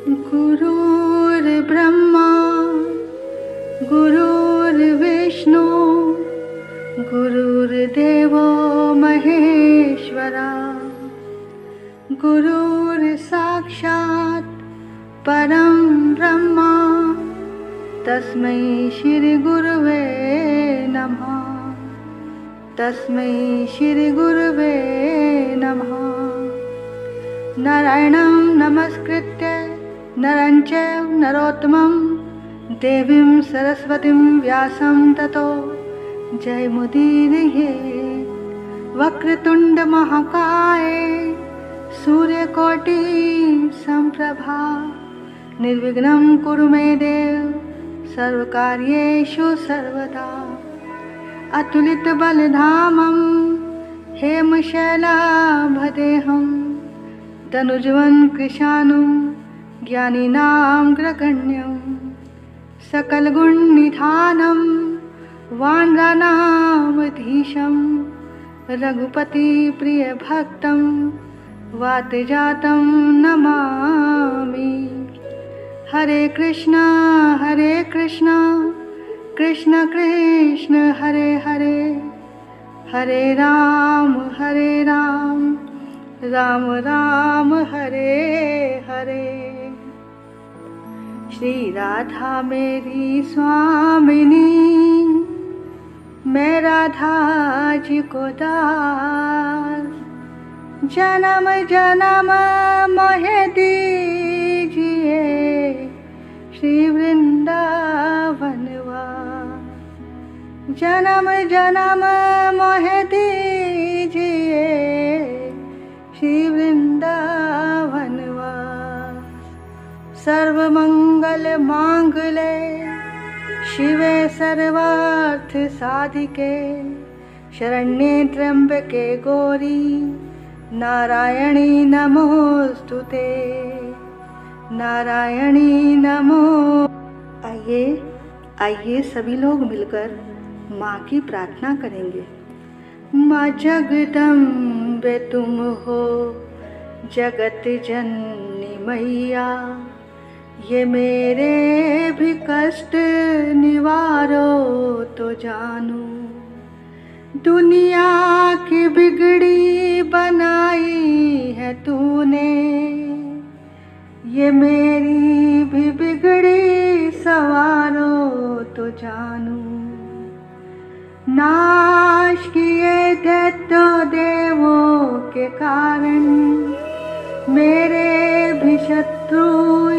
गुरुर्ब्रह्मा गुरुर्विष्णु गुरुर्देवो महेश्वरा गुरुर्साक्षात् परं ब्रह्मा तस्मै श्री गुरुवे नमः। तस्मै श्री गुरुवे नमः। नारायणं नमस्कृत्य नरं चैव नरोत्तमं देवीं सरस्वतीं व्यासं ततो जयमुदीरये। वक्रतुंड महाकाय सूर्यकोटि संप्रभा निर्विघ्नं कुरु मे देव सर्वकार्येषु सर्वदा। अतुलितबलधामं हेमशैलाभदेहं तनुजवन् कृशानुं ज्ञानिनामग्रगण्यं सकलगुणनिधानं वानराणामधीशं रघुपतिप्रियभक्तं वातजातं नमामि। हरे कृष्णा कृष्ण कृष्ण हरे हरे, हरे राम राम राम हरे हरे। श्री राधा मेरी स्वामिनी, मैं राधा जी को दास। जन्म जन्म मोहे दीजिए श्री वृंदावन वास। जन्म जन्म मोहे दीजिए श्री वृंदावन वास। सर्वमंगल मांगल्ये शिवे सर्वार्थ साधिके, शरण्ये त्र्यंबके गौरी नारायणी नमोस्तुते, नारायणी नमो। आइए सभी लोग मिलकर माँ की प्रार्थना करेंगे। माँ जगदम्बे तुम हो जगत जननी मैया, ये मेरे भी कष्ट निवारो तो जानू। दुनिया की बिगड़ी बनाई है तूने, ये मेरी भी बिगड़ी सवारो तो जानू। नाश किए दैत्य देवों के कारण, मेरे भी शत्रु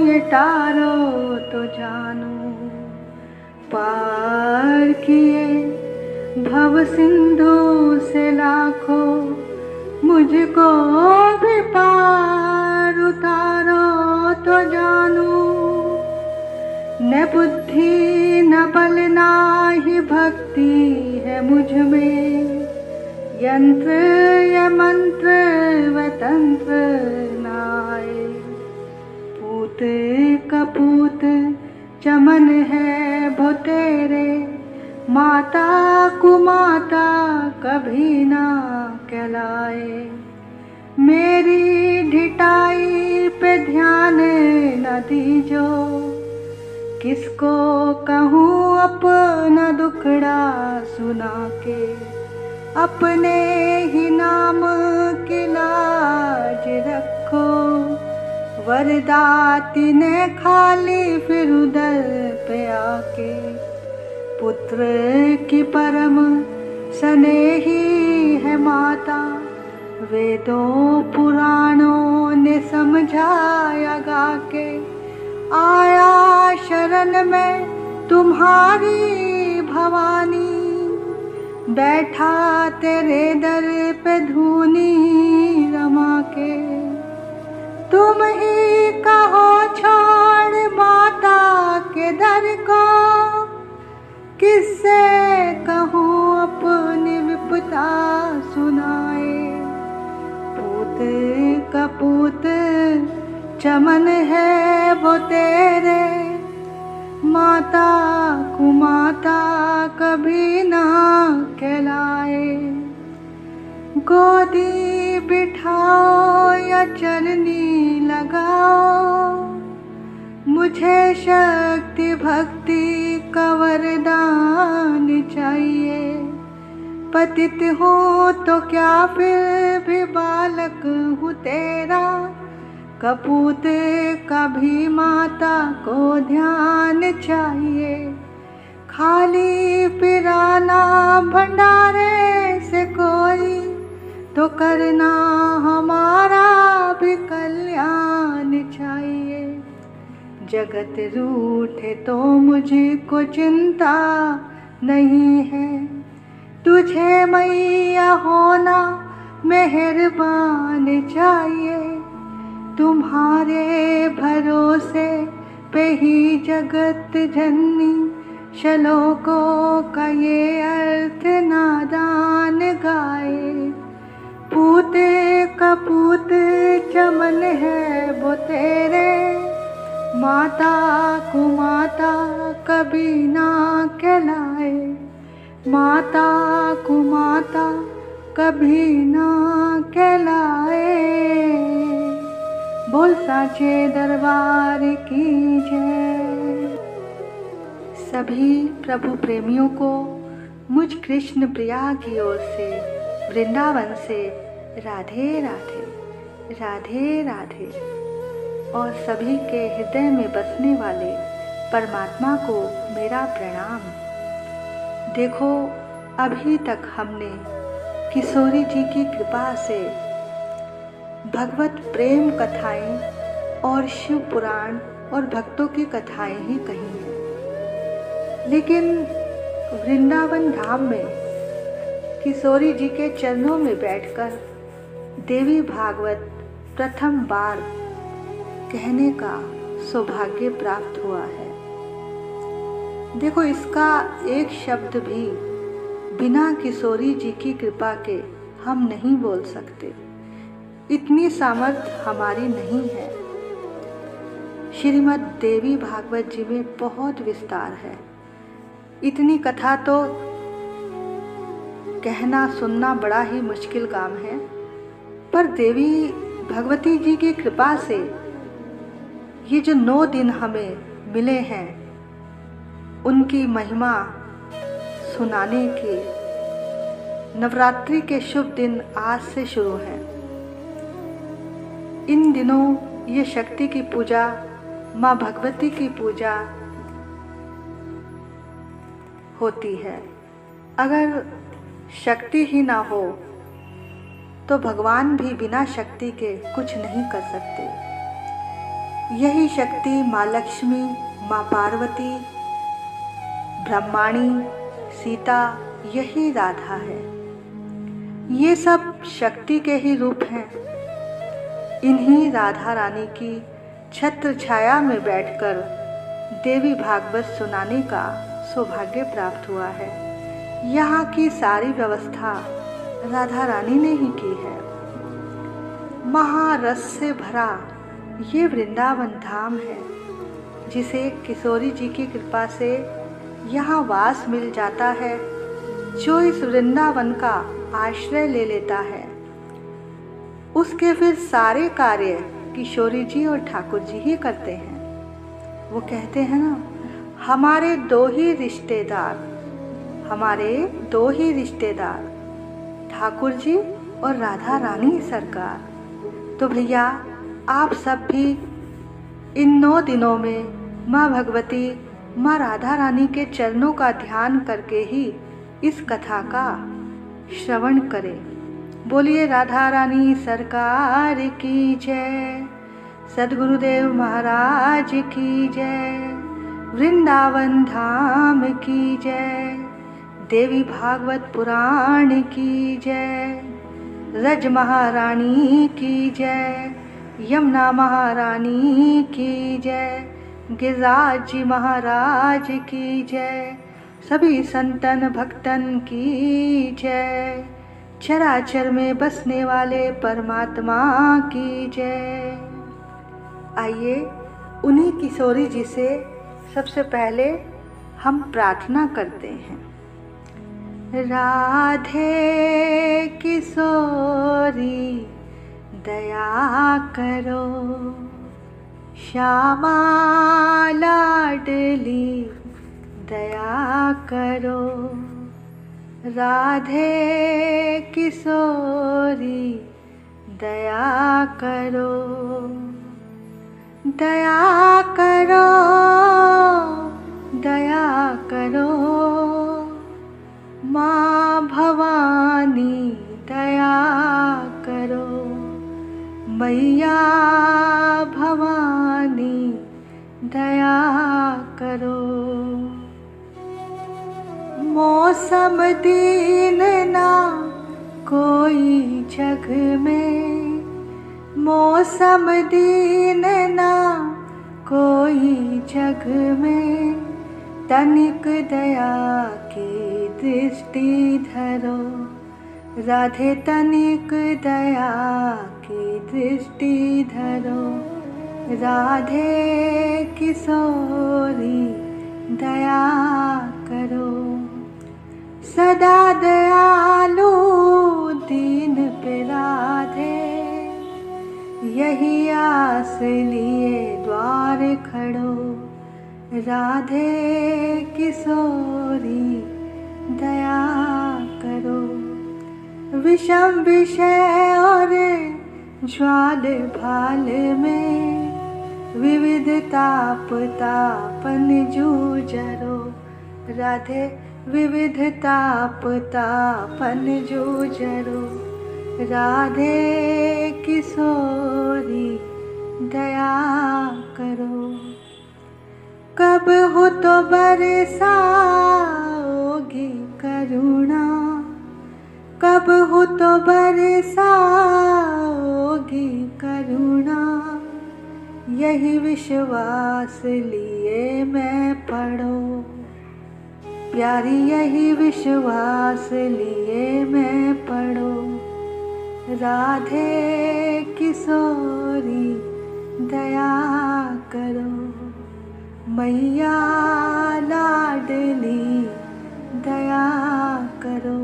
ये टारो तो जानू। पार किए भव सिंधु से लाखों, मुझको भी पार उतारो तो जानू। न बुद्धि न बल ना ही भक्ति है मुझ में, यंत्र या मंत्र व तंत्र नाए। पूत कपूत चमन है भो तेरे, माता कुमाता कभी ना कहलाए। मेरी ढिठाई पे ध्यान न दीजो, किसको कहूँ अपना दुखड़ा सुना के। अपने ही नाम की लाज रखो, वरदाती ने खाली फिर उदर पे आके। पुत्र की परम स्नेही है माता, वेदों पुराणों ने समझाया गा के। आया शरण में तुम्हारी भवानी, बैठा तेरे दर पे धूनी रमा के। तुम ही कहो छोड़ माता के दर को, किससे कहूँ अपनी विपदा सुनाए। पूत कपूत चमन है वो तेरे, माता कुमाता कभी ना कहलाए। गोदी बिठाओ या चलनी लगाओ, तुझे शक्ति भक्ति का वरदान चाहिए। पतित हूँ तो क्या फिर भी बालक हूँ तेरा, कपूत का भी माता को ध्यान चाहिए। खाली पिराना भंडारे से कोई तो करना हमारा भी कल्याण चाहिए। जगत रूठे तो मुझको चिंता नहीं है, तुझे मैया होना मेहरबान चाहिए। तुम्हारे भरोसे पे ही जगत जननी, श्लोकों का ये अर्थ नादान गाए। पूत कपूत चमन है वो तेरे, माता कुमाता कभी ना कहलाए। माता कुमाता कभी ना कहलाए। बोल साचे दरबार की जय। सभी प्रभु प्रेमियों को मुझ कृष्ण प्रिया की ओर से वृंदावन से राधे राधे, राधे राधे। और सभी के हृदय में बसने वाले परमात्मा को मेरा प्रणाम। देखो, अभी तक हमने किशोरी जी की कृपा से भगवत प्रेम कथाएं और शिव पुराण और भक्तों की कथाएं ही कही हैं, लेकिन वृंदावन धाम में किशोरी जी के चरणों में बैठकर देवी भागवत प्रथम बार कहने का सौभाग्य प्राप्त हुआ है। देखो, इसका एक शब्द भी बिना किशोरी जी की कृपा के हम नहीं बोल सकते, इतनी सामर्थ्य हमारी नहीं है। श्रीमद् देवी भागवत जी में बहुत विस्तार है, इतनी कथा तो कहना सुनना बड़ा ही मुश्किल काम है, पर देवी भगवती जी की कृपा से ये जो 9 दिन हमें मिले हैं, उनकी महिमा सुनाने के नवरात्रि के शुभ दिन आज से शुरू हैं। इन दिनों ये शक्ति की पूजा, माँ भगवती की पूजा होती है। अगर शक्ति ही ना हो तो भगवान भी बिना शक्ति के कुछ नहीं कर सकते। यही शक्ति माँ लक्ष्मी, माँ पार्वती, ब्रह्माणी, सीता, यही राधा है। ये सब शक्ति के ही रूप हैं। इन्हीं राधा रानी की छत्र छाया में बैठकर देवी भागवत सुनाने का सौभाग्य प्राप्त हुआ है। यहाँ की सारी व्यवस्था राधा रानी ने ही की है। महारस से भरा ये वृंदावन धाम है, जिसे किशोरी जी की कृपा से यहाँ वास मिल जाता है। जो इस वृंदावन का आश्रय ले लेता है, उसके फिर सारे कार्य किशोरी जी और ठाकुर जी ही करते हैं। वो कहते हैं ना, हमारे दो ही रिश्तेदार ठाकुर जी और राधा रानी सरकार। तो भैया, आप सब भी इन 9 दिनों में माँ भगवती, माँ राधा रानी के चरणों का ध्यान करके ही इस कथा का श्रवण करें। बोलिए राधा रानी सरकार की जय, सद्गुरुदेव महाराज की जय, वृंदावन धाम की जय, देवी भागवत पुराण की जय, रज महारानी की जय, यमुना महारानी की जय, गिरिराज जी महाराज की जय, सभी संतन भक्तन की जय, चराचर में बसने वाले परमात्मा की जय। आइए उन्हीं किशोरी जी से सबसे पहले हम प्रार्थना करते हैं। राधे किशोरी दया करो, श्यामा लाडली दया करो, राधे किशोरी दया करो, दया करो, दया करो, माँ भवानी दया करो, मैया भवानी दया करो। मौसम दीन ना कोई जग में, मौसम दीन ना कोई जग में, तनिक दया की दृष्टि धरो, राधे तनिक दया की दृष्टि धरो, राधे किशोरी दया करो। सदा दयालु दीन पे राधे, यही आस लिए द्वार खड़ो, राधे किशोरी दया करो। विषम विषय और ज्वाल भाल में, विविध ताप तापन जूझरो, राधे विविध ताप तापन जूझरो, राधे किशोरी दया करो। कब हो तो बरसाओगी करुणा, कब हो तो बरसाओगी करुणा, यही विश्वास लिए मैं पढ़ो, प्यारी यही विश्वास लिए मैं पढ़ो, राधे किशोरी दया करो, मैया लाडली दया करो,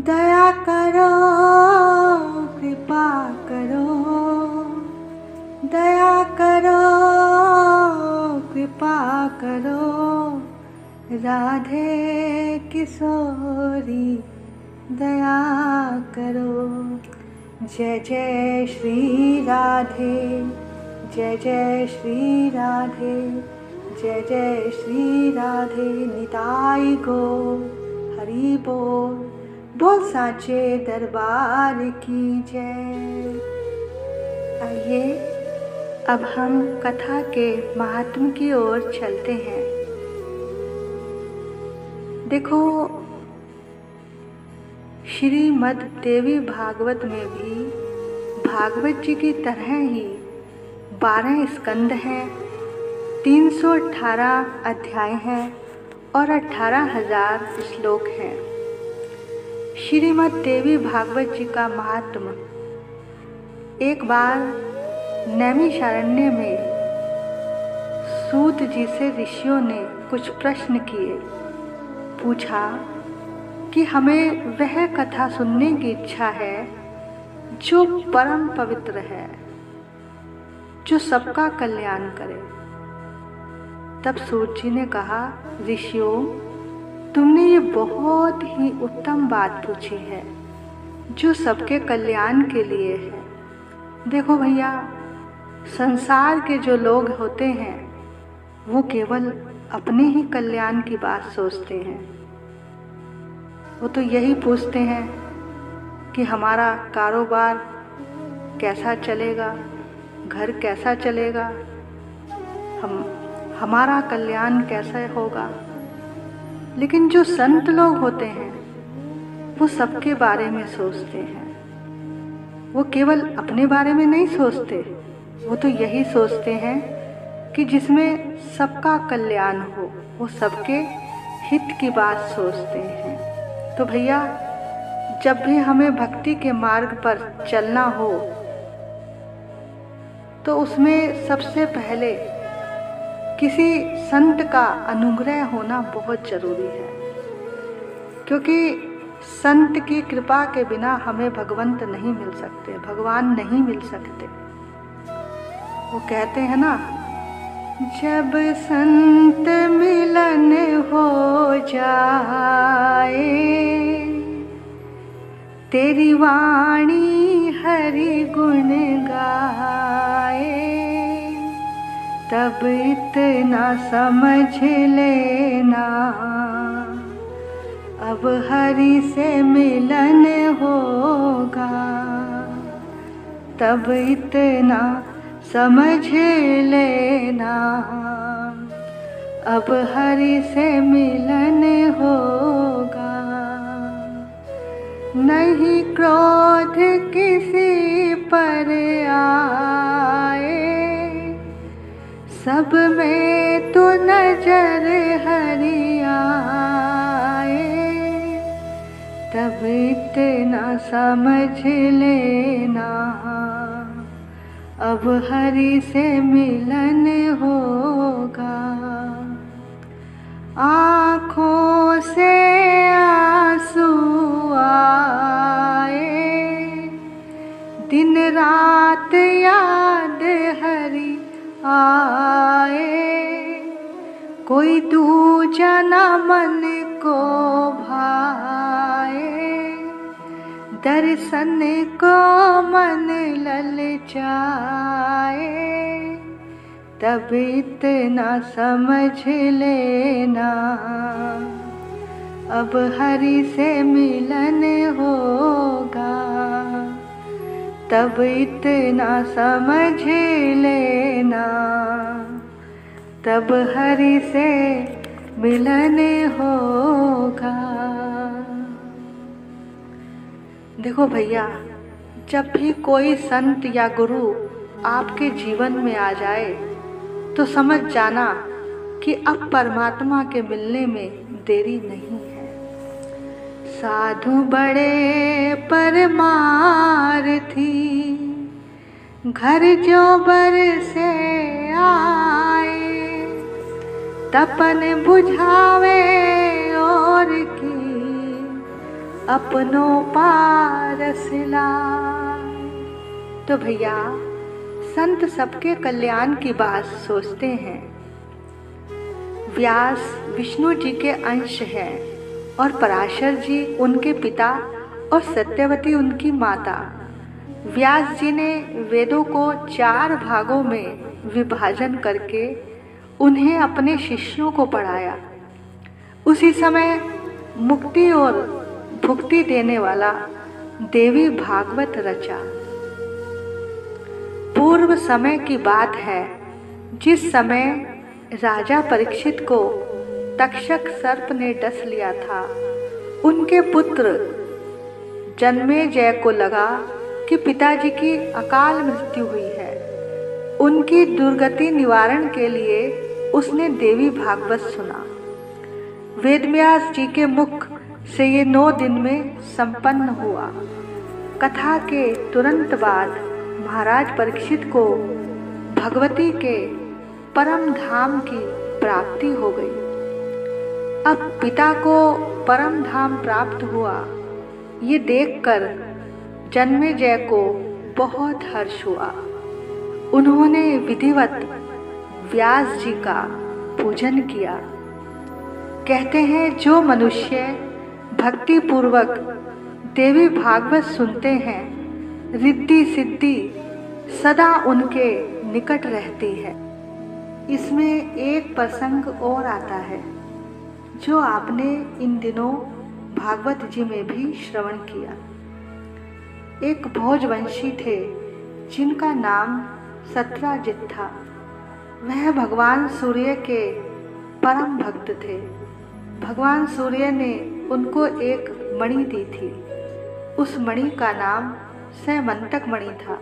दया करो, कृपा करो, दया करो, कृपा करो, राधे किशोरी दया करो। जय जय श्री राधे, जय जय श्री राधे, जय जय श्री राधे, निताई गो हरि बोल, बोल साचे दरबार की जय। आइए अब हम कथा के महात्म की ओर चलते हैं। देखो, श्रीमद् देवी भागवत में भी भागवत जी की तरह ही 12 स्कंद हैं, 318 अध्याय हैं और 18,000 श्लोक हैं। श्रीमद् देवी भागवत जी का महात्म एक बार नैमिषारण्य में सूत जी से ऋषियों ने कुछ प्रश्न किए। पूछा कि हमें वह कथा सुनने की इच्छा है जो परम पवित्र है, जो सबका कल्याण करे। तब सूत जी ने कहा, ऋषियों, तुमने ये बहुत ही उत्तम बात पूछी है जो सबके कल्याण के लिए है। देखो भैया, संसार के जो लोग होते हैं वो केवल अपने ही कल्याण की बात सोचते हैं। वो तो यही पूछते हैं कि हमारा कारोबार कैसा चलेगा, घर कैसा चलेगा, हमारा कल्याण कैसा होगा। लेकिन जो संत लोग होते हैं वो सबके बारे में सोचते हैं। वो केवल अपने बारे में नहीं सोचते, वो तो यही सोचते हैं कि जिसमें सबका कल्याण हो, वो सबके हित की बात सोचते हैं। तो भैया, जब भी हमें भक्ति के मार्ग पर चलना हो तो उसमें सबसे पहले किसी संत का अनुग्रह होना बहुत ज़रूरी है, क्योंकि संत की कृपा के बिना हमें भगवंत नहीं मिल सकते, भगवान नहीं मिल सकते। वो कहते हैं ना, जब संत मिलन हो जाए, तेरी वाणी हरि गुण गाए, तब इतना समझ लेना, अब हरि से मिलन होगा। तब इतना समझ लेना, अब हरि से मिलन होगा। नहीं क्रोध किसी पर आए, सब में तो नजर हरि आए, तब इतना समझ लेना, अब हरि से मिलन होगा। आँखों से आंसू आए, दिन रात याद हरि आए, कोई दूजा न मन को भाए, दर्शन को मन ललचाए, तब इतना समझ लेना, अब हरि से मिलन होगा। तब इतना समझ लेना, तब हरि से मिलन होगा। देखो भैया, जब भी कोई संत या गुरु आपके जीवन में आ जाए तो समझ जाना कि अब परमात्मा के मिलने में देरी नहीं है। साधु बड़े परमार्थी, घर जो बरसे आए, तपन बुझावे और की अपनों पारस लाए। तो भैया, संत सबके कल्याण की बात सोचते हैं। व्यास विष्णु जी के अंश हैं और पराशर जी उनके पिता और सत्यवती उनकी माता। व्यास जी ने वेदों को 4 भागों में विभाजन करके उन्हें अपने शिष्यों को पढ़ाया। उसी समय मुक्ति और भुक्ति देने वाला देवी भागवत रचा। पूर्व समय की बात है, जिस समय राजा परीक्षित को तक्षक सर्प ने डस लिया था। उनके पुत्र जन्मेजय को लगा कि पिताजी की अकाल मृत्यु हुई है। उनकी दुर्गति निवारण के लिए उसने देवी भागवत सुना। वेदव्यास जी के मुख से ये 9 दिन में संपन्न हुआ। कथा के तुरंत बाद महाराज परीक्षित को भगवती के परम धाम की प्राप्ति हो गई। अब पिता को परम धाम प्राप्त हुआ, ये देखकर जन्मेजय को बहुत हर्ष हुआ। उन्होंने विधिवत व्यास जी का पूजन किया। कहते हैं, जो मनुष्य भक्ति पूर्वक देवी भागवत सुनते हैं, रिद्धि सिद्धि सदा उनके निकट रहती है। इसमें एक प्रसंग और आता है जो आपने इन दिनों भागवत जी में भी श्रवण किया। एक भोजवंशी थे जिनका नाम सत्राजित था। वह भगवान सूर्य के परम भक्त थे। भगवान सूर्य ने उनको एक मणि दी थी। उस मणि का नाम सैमंतक मणि था।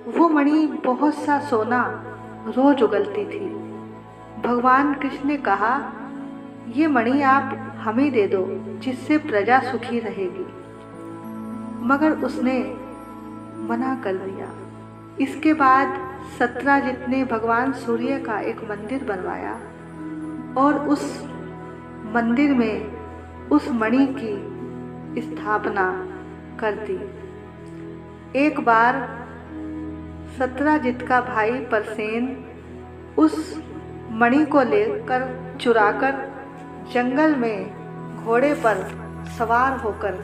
वो मणि बहुत सा सोना रोज उगलती थी। भगवान कृष्ण ने कहा, ये मणि आप हमें दे दो, जिससे प्रजा सुखी रहेगी। मगर उसने मना कर दिया। इसके बाद सत्राजित ने भगवान सूर्य का एक मंदिर बनवाया और उस मंदिर में उस मणि की स्थापना कर दी। एक बार सत्राजित का भाई परसेन उस मणि को लेकर चुराकर जंगल में घोड़े पर सवार होकर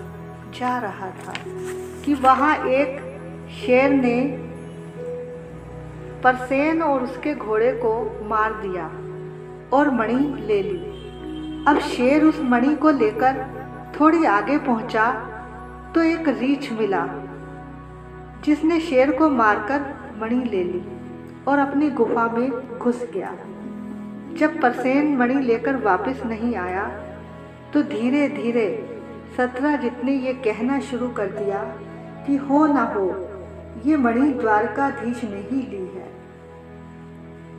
जा रहा था कि वहाँ एक शेर ने परसेन और उसके घोड़े को मार दिया और मणि ले ली। अब शेर उस मणि को लेकर थोड़ी आगे पहुंचा तो एक रीछ मिला जिसने शेर को मारकर मणि ले ली और अपनी गुफा में घुस गया। जब परसेन मणि लेकर वापस नहीं आया तो धीरे धीरे सत्राजित ने ये कहना शुरू कर दिया कि हो ना हो ये मणि द्वारकाधीश ने ही ली है।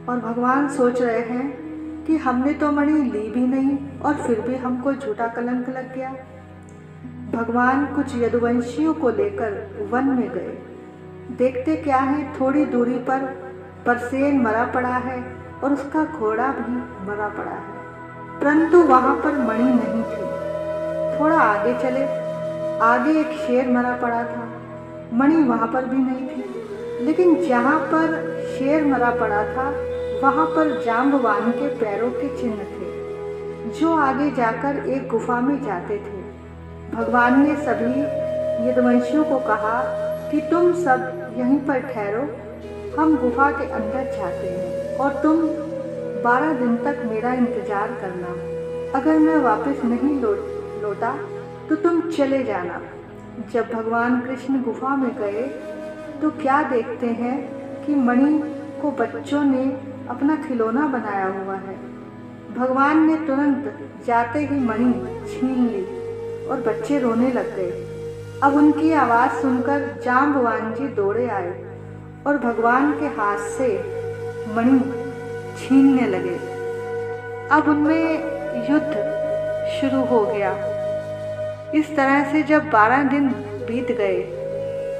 और भगवान सोच रहे हैं कि हमने तो मणि ली भी नहीं और फिर भी हमको झूठा कलंक लग गया। भगवान कुछ यदुवंशियों को लेकर वन में गए। देखते क्या है, थोड़ी दूरी पर परसेन मरा पड़ा है और उसका घोड़ा भी मरा पड़ा है, परंतु वहां पर मणि नहीं थी। थोड़ा आगे चले, आगे एक शेर मरा पड़ा था, मणि वहां पर भी नहीं थी। लेकिन जहां पर शेर मरा पड़ा था वहां पर जांबवान के पैरों के चिन्ह थे जो आगे जाकर एक गुफा में जाते थे। भगवान ने सभी यदुवंशियों को कहा कि तुम सब यहीं पर ठहरो, हम गुफा के अंदर जाते हैं और तुम 12 दिन तक मेरा इंतजार करना। अगर मैं वापस नहीं लौटा तो तुम चले जाना। जब भगवान कृष्ण गुफा में गए तो क्या देखते हैं कि मणि को बच्चों ने अपना खिलौना बनाया हुआ है। भगवान ने तुरंत जाते ही मणि छीन ली और बच्चे रोने लग गए। अब उनकी आवाज़ सुनकर जांबवान जी दौड़े आए और भगवान के हाथ से मणि छीनने लगे। अब उनमें युद्ध शुरू हो गया। इस तरह से जब 12 दिन बीत गए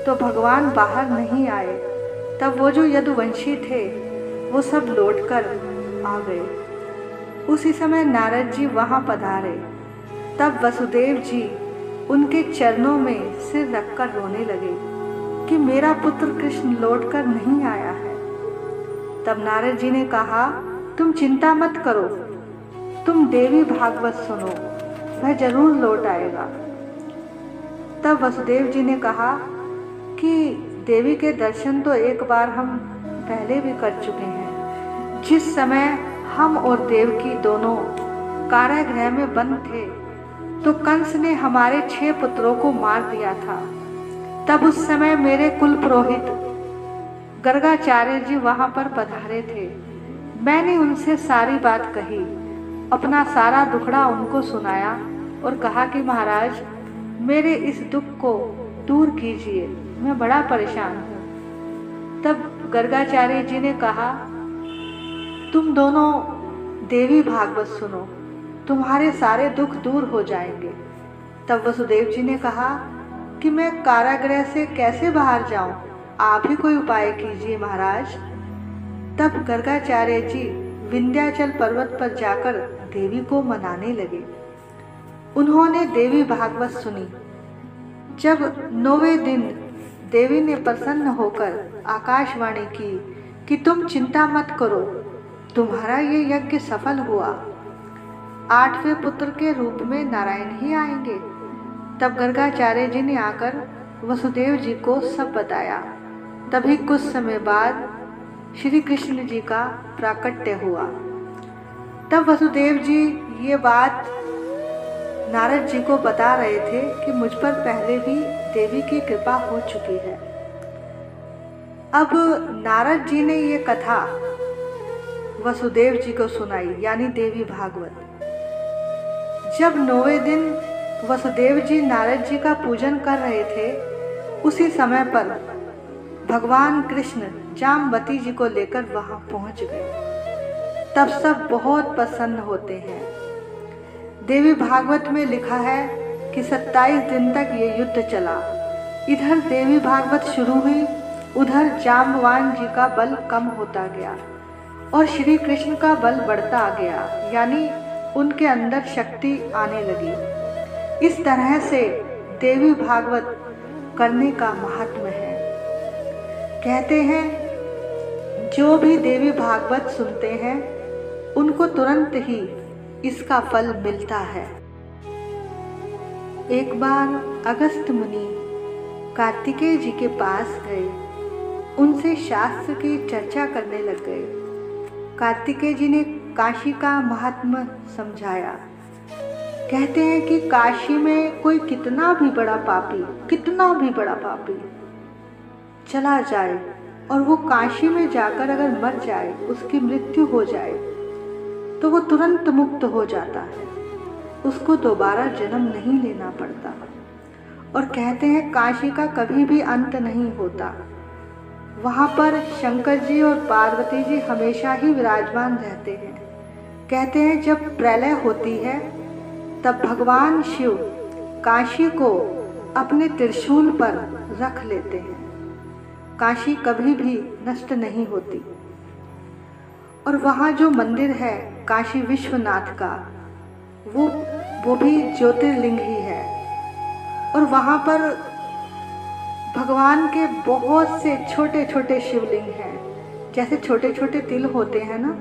तो भगवान बाहर नहीं आए। तब वो जो यदुवंशी थे वो सब लौटकर आ गए। उसी समय नारद जी वहाँ पधारे। तब वसुदेव जी उनके चरणों में सिर रखकर रोने लगे कि मेरा पुत्र कृष्ण लौटकर नहीं आया है। तब नारद जी ने कहा, तुम चिंता मत करो, तुम देवी भागवत सुनो, वह जरूर लौट आएगा। तब वसुदेव जी ने कहा कि देवी के दर्शन तो एक बार हम पहले भी कर चुके हैं। जिस समय हम और देवकी दोनों कारागृह में बंद थे तो कंस ने हमारे 6 पुत्रों को मार दिया था। तब उस समय मेरे कुल पुरोहित गर्गाचार्य जी वहां पर पधारे थे। मैंने उनसे सारी बात कही, अपना सारा दुखड़ा उनको सुनाया और कहा कि महाराज मेरे इस दुख को दूर कीजिए, मैं बड़ा परेशान हूँ। तब गर्गाचार्य जी ने कहा, तुम दोनों देवी भागवत सुनो, तुम्हारे सारे दुख दूर हो जाएंगे। तब वसुदेव जी ने कहा कि मैं कारागृह से कैसे बाहर जाऊं, आप ही कोई उपाय कीजिए महाराज। तब गर्गाचार्य जी विंध्याचल पर्वत पर जाकर देवी को मनाने लगे। उन्होंने देवी भागवत सुनी। जब 9वें दिन देवी ने प्रसन्न होकर आकाशवाणी की कि तुम चिंता मत करो, तुम्हारा ये यज्ञ सफल हुआ, 8वें पुत्र के रूप में नारायण ही आएंगे। तब गर्गाचार्य जी ने आकर वसुदेव जी को सब बताया। तभी कुछ समय बाद श्री कृष्ण जी का प्राकट्य हुआ। तब वसुदेव जी ये बात नारद जी को बता रहे थे कि मुझ पर पहले भी देवी की कृपा हो चुकी है। अब नारद जी ने ये कथा वसुदेव जी को सुनाई, यानी देवी भागवत। जब 9वें दिन वसुदेव जी नारद जी का पूजन कर रहे थे, उसी समय पर भगवान कृष्ण जाम्बवती जी को लेकर वहां पहुंच गए। तब सब बहुत प्रसन्न होते हैं। देवी भागवत में लिखा है कि 27 दिन तक ये युद्ध चला। इधर देवी भागवत शुरू हुई, उधर जाम्बवान जी का बल कम होता गया और श्री कृष्ण का बल बढ़ता गया, यानी उनके अंदर शक्ति आने लगी। इस तरह से देवी भागवत करने का महात्म्य है। कहते हैं जो भी देवी भागवत सुनते हैं उनको तुरंत ही इसका फल मिलता है। एक बार अगस्त मुनि कार्तिकेय जी के पास गए, उनसे शास्त्र की चर्चा करने लग गए। कार्तिकेय जी ने काशी का महात्म्य समझाया। कहते हैं कि काशी में कोई कितना भी बड़ा पापी चला जाए और वो काशी में जाकर अगर मर जाए, उसकी मृत्यु हो जाए, तो वो तुरंत मुक्त हो जाता है, उसको दोबारा जन्म नहीं लेना पड़ता। और कहते हैं काशी का कभी भी अंत नहीं होता। वहाँ पर शंकर जी और पार्वती जी हमेशा ही विराजमान रहते हैं। कहते हैं जब प्रलय होती है तब भगवान शिव काशी को अपने त्रिशूल पर रख लेते हैं। काशी कभी भी नष्ट नहीं होती। और वहाँ जो मंदिर है काशी विश्वनाथ का, वो भी ज्योतिर्लिंग ही है। और वहाँ पर भगवान के बहुत से छोटे छोटे शिवलिंग हैं। जैसे छोटे छोटे तिल होते हैं ना,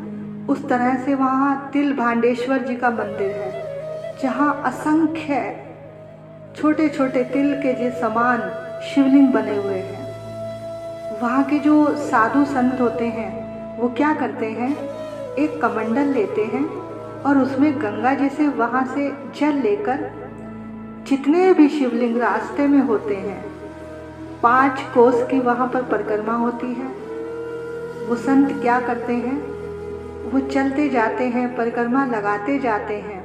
उस तरह से वहाँ तिल भांडेश्वर जी का मंदिर है, जहाँ असंख्य छोटे छोटे तिल के जो समान शिवलिंग बने हुए हैं। वहाँ के जो साधु संत होते हैं वो क्या करते हैं, एक कमंडल लेते हैं और उसमें गंगा जी से वहाँ से जल लेकर जितने भी शिवलिंग रास्ते में होते हैं, 5 कोस की वहाँ पर परिक्रमा होती है। वो संत क्या करते हैं, वो चलते जाते हैं, परिक्रमा लगाते जाते हैं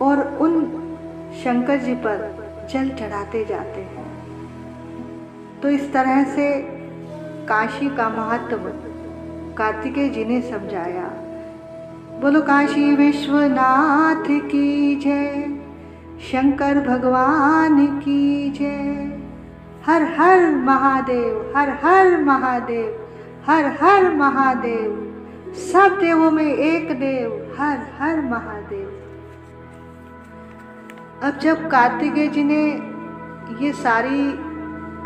और उन शंकर जी पर जल चढ़ाते जाते हैं। तो इस तरह से काशी का महत्व कार्तिकेय जी ने समझाया। बोलो काशी विश्वनाथ की जय, शंकर भगवान की जय। हर हर महादेव, हर हर महादेव, हर हर महादेव। सब देवों में एक देव, हर हर महादेव। अब जब कार्तिकेय जी ने ये सारी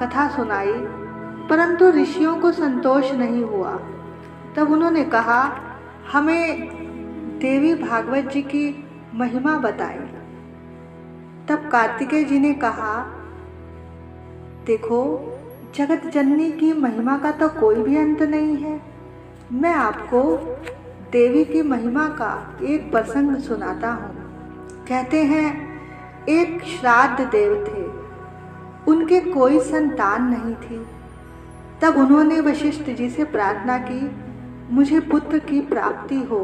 कथा सुनाई, परंतु ऋषियों को संतोष नहीं हुआ। तब उन्होंने कहा हमें देवी भागवत जी की महिमा बताएं। तब कार्तिकेय जी ने कहा देखो, जगत जननी की महिमा का तो कोई भी अंत नहीं है। मैं आपको देवी की महिमा का एक प्रसंग सुनाता हूँ। कहते हैं एक श्राद्ध देव थे, उनके कोई संतान नहीं थी। तब उन्होंने वशिष्ठ जी से प्रार्थना की, मुझे पुत्र की प्राप्ति हो,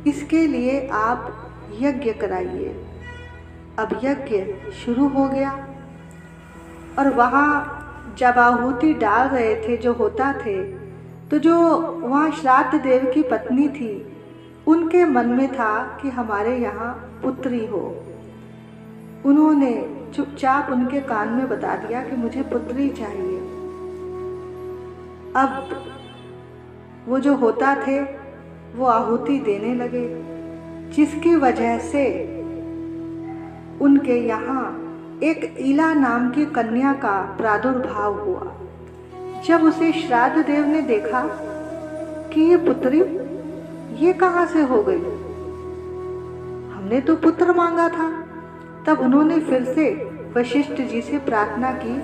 इसके लिए आप यज्ञ कराइए। अब यज्ञ शुरू हो गया और वहाँ जब आहुति डाल रहे थे जो होता थे, तो जो वहाँ श्राद्ध देव की पत्नी थी, उनके मन में था कि हमारे यहाँ पुत्री हो। उन्होंने चुपचाप उनके कान में बता दिया कि मुझे पुत्री चाहिए। अब वो जो होता थे वो आहुति देने लगे, जिसकी वजह से उनके यहाँ एक ईला नाम की कन्या का प्रादुर्भाव हुआ। जब उसे श्राद्ध देव ने देखा कि ये पुत्री ये कहाँ से हो गई, हमने तो पुत्र मांगा था, तब उन्होंने फिर से वशिष्ठ जी से प्रार्थना की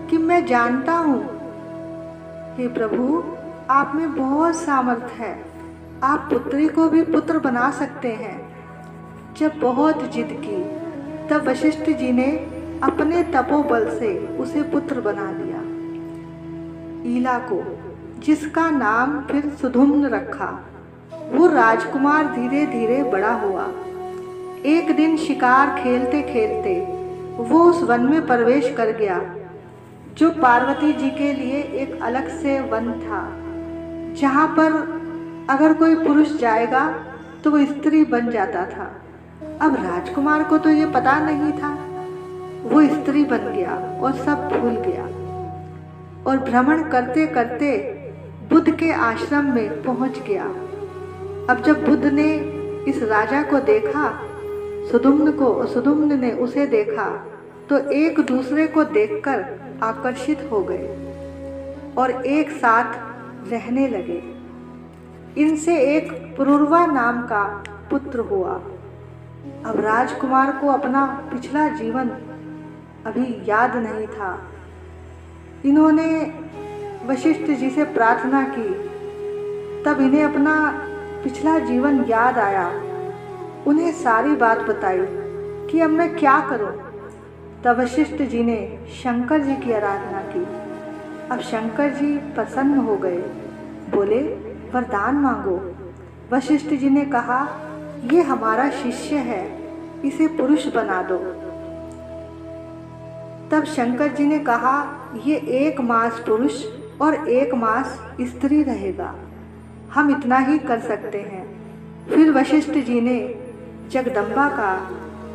कि मैं जानता हूँ हे प्रभु, आप में बहुत सामर्थ्य है, आप पुत्री को भी पुत्र बना सकते हैं। जब बहुत जिद की तब वशिष्ठ जी ने अपने तपोबल से उसे पुत्र बना दिया, ईला को, जिसका नाम फिर सुधुम्न रखा। वो राजकुमार धीरे धीरे बड़ा हुआ। एक दिन शिकार खेलते खेलते वो उस वन में प्रवेश कर गया, जो पार्वती जी के लिए एक अलग से वन था, जहाँ पर अगर कोई पुरुष जाएगा तो वो स्त्री बन जाता था। अब राजकुमार को तो ये पता नहीं था, वो स्त्री बन गया और सब भूल गया और भ्रमण करते करते बुद्ध के आश्रम में पहुंच गया। अब जब बुद्ध ने इस राजा को देखा, सुधुम्न ने उसे देखा, तो एक दूसरे को देखकर आकर्षित हो गए और एक साथ रहने लगे। इनसे एक पुरुरवा नाम का पुत्र हुआ। अब राजकुमार को अपना पिछला जीवन अभी याद नहीं था। इन्होंने वशिष्ठ जी से प्रार्थना की, तब इन्हें अपना पिछला जीवन याद आया। उन्हें सारी बात बताई कि अब मैं क्या करूं। तब वशिष्ठ जी ने शंकर जी की आराधना की। अब शंकर जी प्रसन्न हो गए, बोले वरदान मांगो। वशिष्ठ जी ने कहा, ये हमारा शिष्य है, इसे पुरुष बना दो। तब शंकर जी ने कहा, ये 1 मास पुरुष और 1 मास स्त्री रहेगा, हम इतना ही कर सकते हैं। फिर वशिष्ठ जी ने जगदम्बा का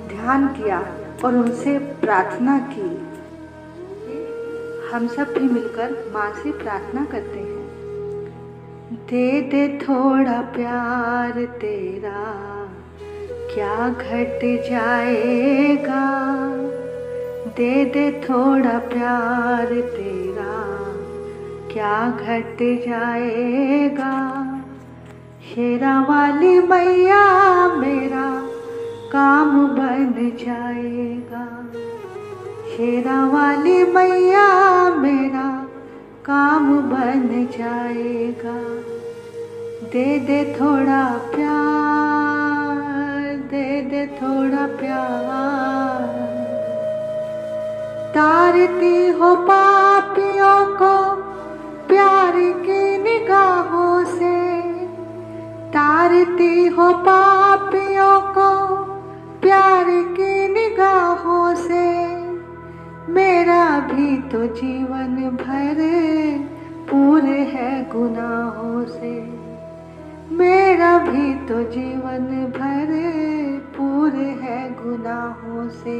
ध्यान किया और उनसे प्रार्थना की। हम सब भी मिलकर माँ से प्रार्थना करते हैं। दे दे थोड़ा प्यार तेरा, क्या घट जाएगा। दे दे थोड़ा प्यार तेरा, क्या घट जाएगा। शेरा वाली मैया मेरा काम बन जाएगा। शेरा वाली मैया मेरा काम बन जाएगा। दे दे थोड़ा प्यार, दे दे थोड़ा प्यार। तारती हो पापियों को प्यार की निगाहों से, तारती हो पापियों को प्यार की निगाहों से। मेरा भी तो जीवन भर पूरे है गुनाहों से। मेरा भी तो जीवन भर पूरे है गुनाहों से।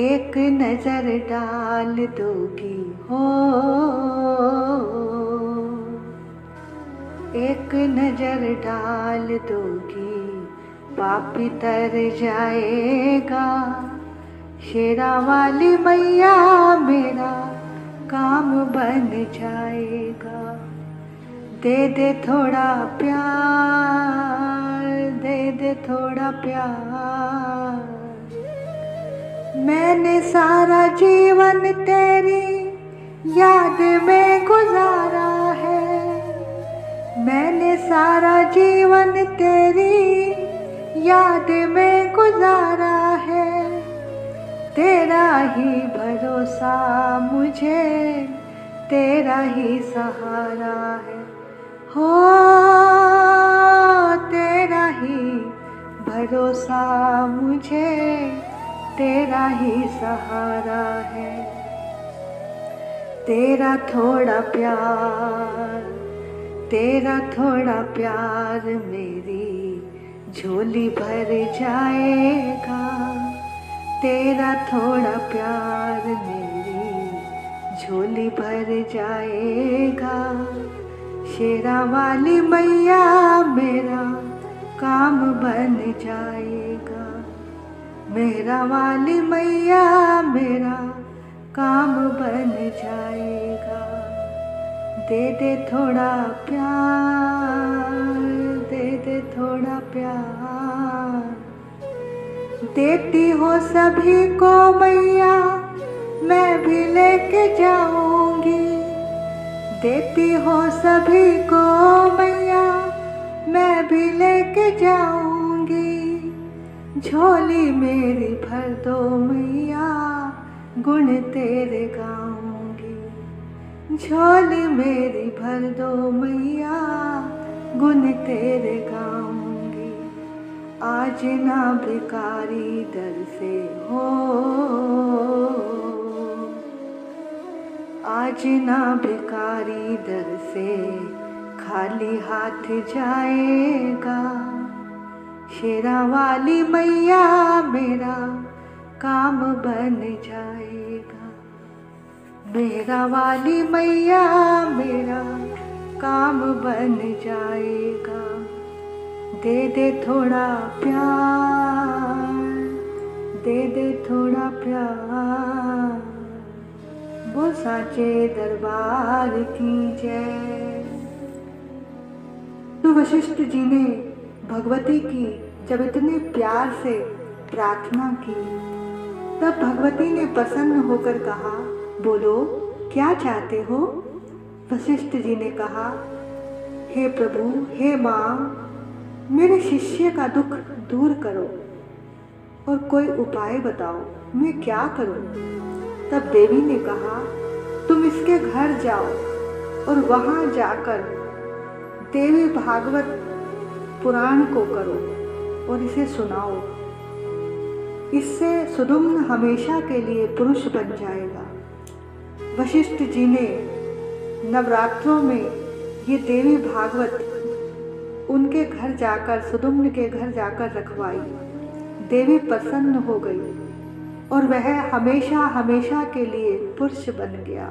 एक नजर डाल दोगी हो, एक नजर डाल दोगी, पापी तर जाएगा। शेरा वाली मैया मेरा काम बन जाएगा। दे दे थोड़ा प्यार, दे दे थोड़ा प्यार। मैंने सारा जीवन तेरी याद में गुजारा है। मैंने सारा जीवन तेरी याद में गुजारा है। तेरा ही भरोसा मुझे, तेरा ही सहारा है। हो तेरा ही भरोसा मुझे, तेरा ही सहारा है। तेरा थोड़ा प्यार, तेरा थोड़ा प्यार मेरी झोली भर जाएगा। तेरा थोड़ा प्यार मेरी झोली भर जाएगा। शेरा वाली मैया मेरा काम बन जाएगा। मेरा वाली मैया मेरा काम बन जाएगा। दे दे थोड़ा प्यार, दे दे थोड़ा प्यार। देती हो सभी को मैया, मैं भी लेके जाऊंगी। देती हो सभी को मैया, मैं भी लेके जाऊंगी। झोली मेरी भर दो मैया, गुण तेरे गाऊंगी। झोली मेरी भर दो मैया, गुण तेरे गाऊंगी। आज ना भिखारी दर से हो, आज ना भिखारी दर से खाली हाथ जाएगा। शेरा वाली मैया मेरा काम बन जाएगा। मेरा वाली मैया मेरा काम बन जाएगा। दे दे थोड़ा प्यार, दे दे थोड़ा प्यार। वो साचे दरबार की जय। गुरु वशिष्ठ जी ने भगवती की जब इतने प्यार से प्रार्थना की, तब भगवती ने प्रसन्न होकर कहा, बोलो क्या चाहते हो? वशिष्ठ जी ने कहा, हे प्रभु, हे माँ, मेरे शिष्य का दुख दूर करो और कोई उपाय बताओ, मैं क्या करूं? तब देवी ने कहा, तुम इसके घर जाओ और वहां जाकर देवी भागवत पुराण को करो और इसे सुनाओ। इससे सुदुम्न हमेशा के लिए पुरुष बन जाएगा। वशिष्ठ जी ने नवरात्रों में ये देवी भागवत उनके घर जाकर, सुदुम्न के घर जाकर रखवाई। देवी प्रसन्न हो गई और वह हमेशा हमेशा के लिए पुरुष बन गया।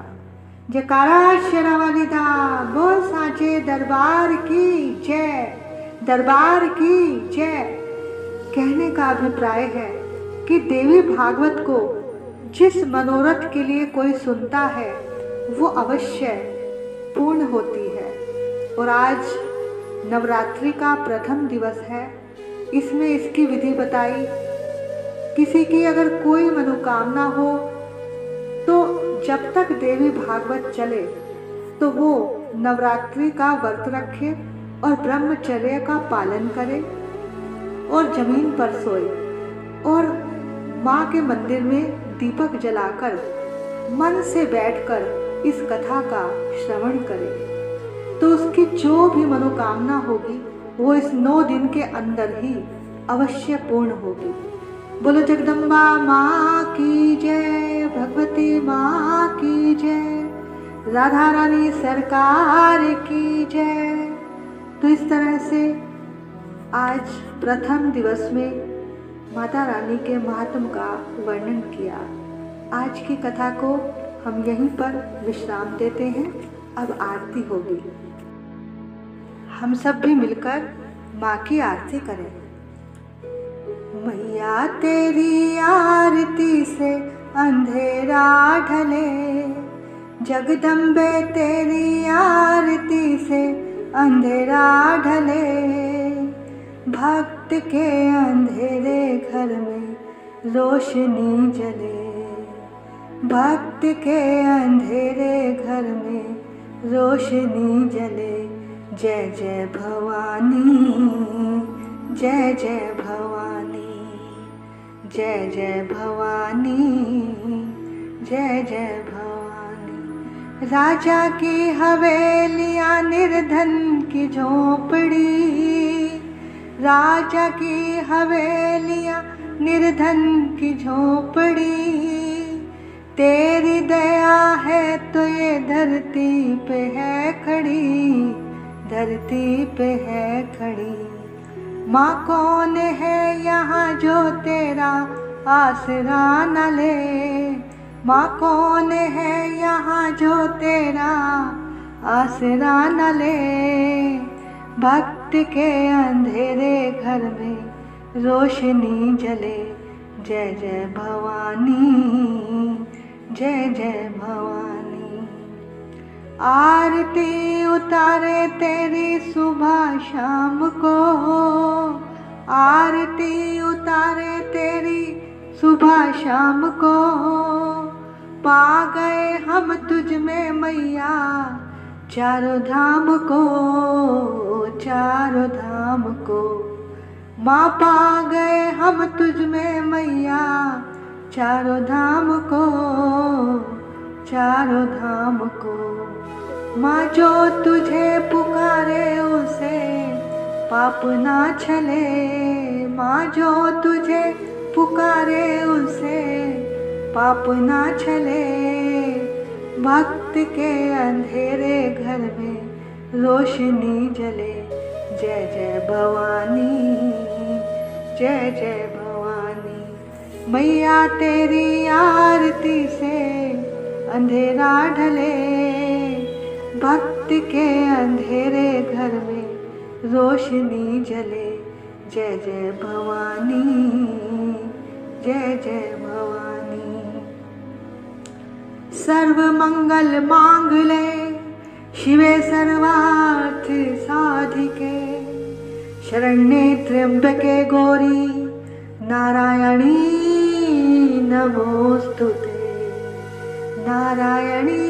जयकारा शेरावाली दा, बोल साचे दरबार की जय, दरबार की जय। कहने का अभिप्राय है कि देवी भागवत को जिस मनोरथ के लिए कोई सुनता है वो अवश्य पूर्ण होती है। और आज नवरात्रि का प्रथम दिवस है, इसमें इसकी विधि बताई। किसी की अगर कोई मनोकामना हो तो जब तक देवी भागवत चले तो वो नवरात्रि का व्रत रखे और ब्रह्मचर्य का पालन करे और जमीन पर सोए और माँ के मंदिर में दीपक जलाकर मन से बैठकर इस कथा का श्रवण करे, तो उसकी जो भी मनोकामना होगी वो इस 9 दिन के अंदर ही अवश्य पूर्ण होगी। बोलो जगदम्बा माँ की जय, भगवती माँ की जय, राधा रानी सरकार की जय। तो इस तरह से आज प्रथम दिवस में माता रानी के महात्म का वर्णन किया। आज की कथा को हम यहीं पर विश्राम देते हैं। अब आरती होगी, हम सब भी मिलकर माँ की आरती करें। मैया तेरी आरती से अंधेरा ढले, जगदम्बे तेरी आरती से अंधेरा ढले, भक्त के अंधेरे घर में रोशनी जले, भक्त के अंधेरे घर में रोशनी जले। जय जय भवानी, जय जय भवानी, जय जय भवानी, जय जय भवानी। राजा की हवेलियां निर्धन की झोपड़ी, राजा की हवेलियां निर्धन की झोपड़ी, तेरी दया है तो ये धरती पे है खड़ी, धरती पे है खड़ी। माँ कौन है यहाँ जो तेरा आसरा न ले, माँ कौन है यहाँ जो तेरा आसरा न ले। भक्त के अंधेरे घर में रोशनी जले। जय जय भवानी, जय जय भवानी। आरती उतारे तेरी सुबह शाम को, आरती उतारे तेरी सुबह शाम को। पा गए हम तुझ में मैया चारों धाम को, चारों धाम को। माँ पा गए हम तुझ में मैया चारों धाम को, चारों धाम को। माँ जो तुझे पुकारे उसे पाप ना छले, माँ जो तुझे पुकारे उसे पाप ना छले। भक्त के अंधेरे घर में रोशनी जले। जय जय भवानी, जय जय भवानी। मैया तेरी आरती से अंधेरा ढले, भक्त के अंधेरे घर में रोशनी जले। जय जय भवानी, जय जय भवानी। सर्व मंगल मांगले शिवे सर्वार्थ साधिके, शरण्ये त्र्यंबके गौरी नारायणी नमोस्तुते, नारायणी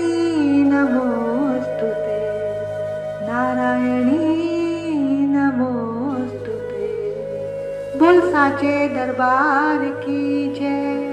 नमोस्तुते, नारायणी नमोस्तुते। बोल साचे दरबार की जय।